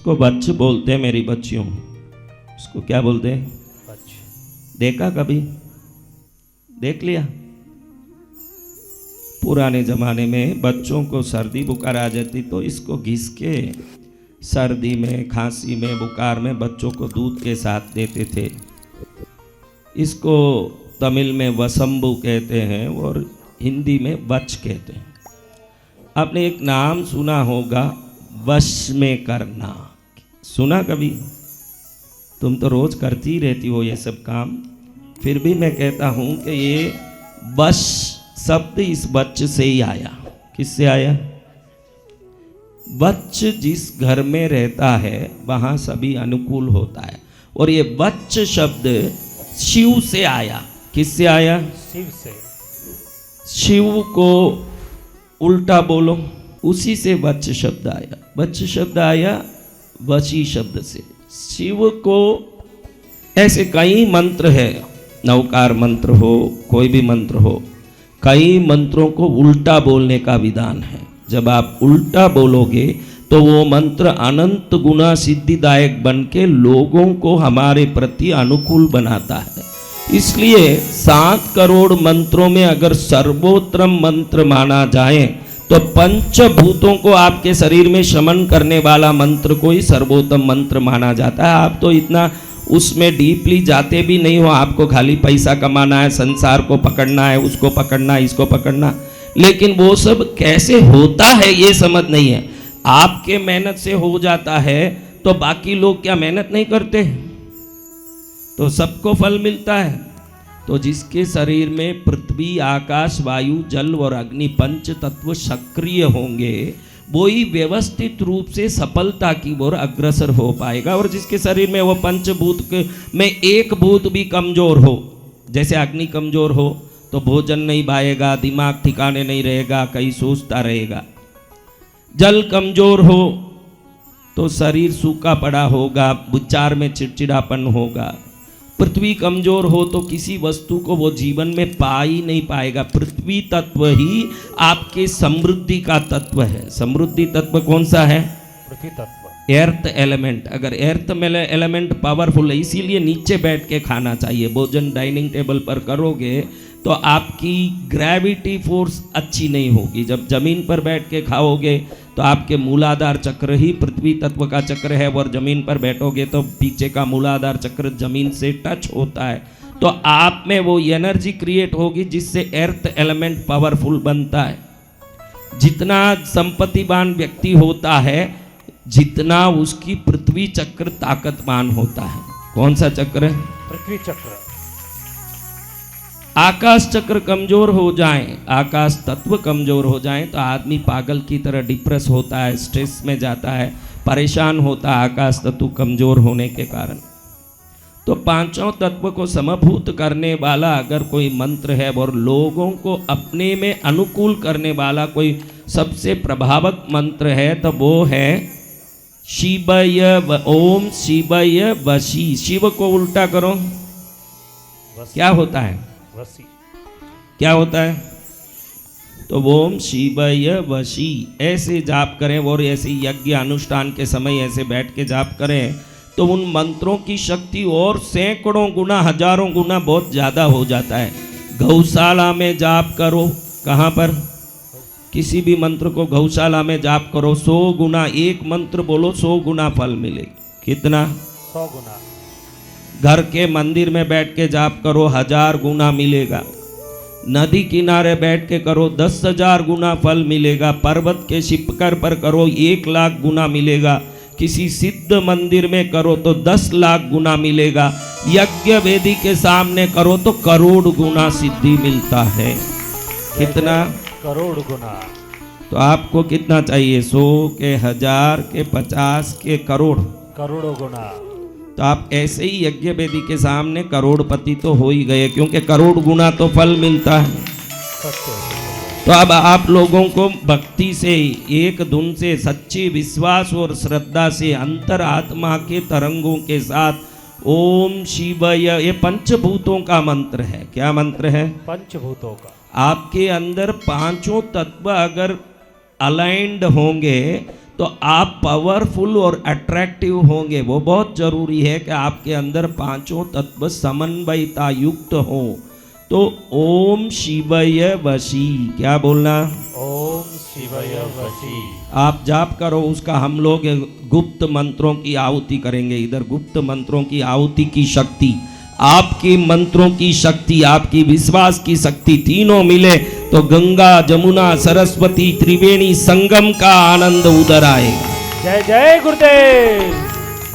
इसको बच्च बोलते हैं मेरी बच्चियों। इसको क्या बोलते हैं? बच्च। देखा कभी? देख लिया? पुराने जमाने में बच्चों को सर्दी बुखार आ जाती तो इसको घिस के सर्दी में, खांसी में, बुखार में बच्चों को दूध के साथ देते थे। इसको तमिल में वसंबु कहते हैं और हिंदी में बच कहते हैं। आपने एक नाम सुना होगा, वश में करना। सुना कभी? तुम तो रोज करती ही रहती हो ये सब काम, फिर भी मैं कहता हूं कि ये वश शब्द इस बच्च से ही आया। किससे आया? बच्च जिस घर में रहता है वहां सभी अनुकूल होता है। और ये बच्च शब्द शिव से आया। किससे आया? शिव से। शिव को उल्टा बोलो, उसी से बच्च शब्द आया। बच्च शब्द आया वशी शब्द से। शिव को ऐसे कई मंत्र है, नवकार मंत्र हो, कोई भी मंत्र हो, कई मंत्रों को उल्टा बोलने का विधान है। जब आप उल्टा बोलोगे तो वो मंत्र अनंत गुना सिद्धिदायक बन के लोगों को हमारे प्रति अनुकूल बनाता है। इसलिए 7 करोड़ मंत्रों में अगर सर्वोत्तम मंत्र माना जाए तो पंचभूतों को आपके शरीर में शमन करने वाला मंत्र को ही सर्वोत्तम मंत्र माना जाता है। आप तो इतना उसमें डीपली जाते भी नहीं हो, आपको खाली पैसा कमाना है, संसार को पकड़ना है, उसको पकड़ना है, इसको पकड़ना, लेकिन वो सब कैसे होता है ये समझ नहीं है। आपके मेहनत से हो जाता है तो बाकी लोग क्या मेहनत नहीं करते? तो सबको फल मिलता है। तो जिसके शरीर में पृथ्वी, आकाश, वायु, जल और अग्नि 5 तत्व सक्रिय होंगे वो ही व्यवस्थित रूप से सफलता की ओर अग्रसर हो पाएगा। और जिसके शरीर में वो पंचभूत में एक भूत भी कमजोर हो, जैसे अग्नि कमजोर हो तो भोजन नहीं पाएगा, दिमाग ठिकाने नहीं रहेगा, कहीं सोचता रहेगा। जल कमजोर हो तो शरीर सूखा पड़ा होगा, विचार में चिड़चिड़ापन होगा। पृथ्वी कमजोर हो तो किसी वस्तु को वो जीवन में पा ही नहीं पाएगा। पृथ्वी तत्व ही आपके समृद्धि का तत्व है। समृद्धि तत्व कौन सा है? पृथ्वी तत्व, एर्थ एलिमेंट। अगर एर्थ में एलिमेंट पावरफुल है, इसीलिए नीचे बैठ के खाना चाहिए। भोजन डाइनिंग टेबल पर करोगे तो आपकी ग्रेविटी फोर्स अच्छी नहीं होगी। जब जमीन पर बैठ के खाओगे तो आपके मूलाधार चक्र ही पृथ्वी तत्व का चक्र है, और जमीन पर बैठोगे तो पीछे का मूलाधार चक्र जमीन से टच होता है, तो आप में वो एनर्जी क्रिएट होगी जिससे एर्थ एलिमेंट पावरफुल बनता है। जितना संपत्तिवान व्यक्ति होता है जितना उसकी पृथ्वी चक्र ताकतवान होता है। कौन सा चक्र है? पृथ्वी चक्र। आकाश चक्र कमजोर हो जाए, आकाश तत्व कमजोर हो जाए तो आदमी पागल की तरह डिप्रेस होता है, स्ट्रेस में जाता है, परेशान होता है आकाश तत्व कमजोर होने के कारण। तो 5 तत्व को समभूत करने वाला अगर कोई मंत्र है और लोगों को अपने में अनुकूल करने वाला कोई सबसे प्रभावक मंत्र है तो वो है शिवय। ओम शिवय वशी। शिव को उल्टा करो, क्या होता है? वशी। क्या होता है? तो ओम शिवय वशी ऐसे जाप करें और ऐसे यज्ञ अनुष्ठान के समय ऐसे बैठ के जाप करें तो उन मंत्रों की शक्ति और सैकड़ों गुना, हजारों गुना बहुत ज़्यादा हो जाता है। गौशाला में जाप करो। कहाँ पर? किसी भी मंत्र को गौशाला में जाप करो, 100 गुना, एक मंत्र बोलो 100 गुना फल मिलेगा। कितना? 100 गुना। घर के मंदिर में बैठ के जाप करो, 1000 गुना मिलेगा। नदी किनारे बैठ के करो, 10,000 गुना फल मिलेगा। पर्वत के शिखर पर करो, 1 लाख गुना मिलेगा। किसी सिद्ध मंदिर में करो तो 10 लाख गुना मिलेगा। यज्ञ वेदी के सामने करो तो करोड़ गुना सिद्धि मिलता है। कितना? करोड़ गुना। तो आपको कितना चाहिए? 100 के, 1000 के, 50 के, करोड़। करोड़ों गुना। तो आप ऐसे ही यज्ञ वेदी के सामने करोड़पति तो हो ही गए, क्योंकि करोड़ गुना तो फल मिलता है। तो अब आप लोगों को भक्ति से, एक धुन से, सच्चे विश्वास और श्रद्धा से अंतर आत्मा के तरंगों के साथ ओम शिवय, ये पंचभूतों का मंत्र है। क्या मंत्र है? पंचभूतों का। आपके अंदर 5 तत्व अगर अलाइंड होंगे तो आप पावरफुल और अट्रैक्टिव होंगे। वो बहुत जरूरी है कि आपके अंदर पांचों तत्व समन्वयता युक्त हो। तो ओम शिवय वशी, क्या बोलना? ओम शिवय वशी। आप जाप करो उसका, हम लोग गुप्त मंत्रों की आहुति करेंगे। इधर गुप्त मंत्रों की आहुति की शक्ति, आपकी मंत्रों की शक्ति, आपकी विश्वास की शक्ति, तीनों मिले तो गंगा जमुना सरस्वती त्रिवेणी संगम का आनंद उधर आएगा। जय जय गुरुदेव।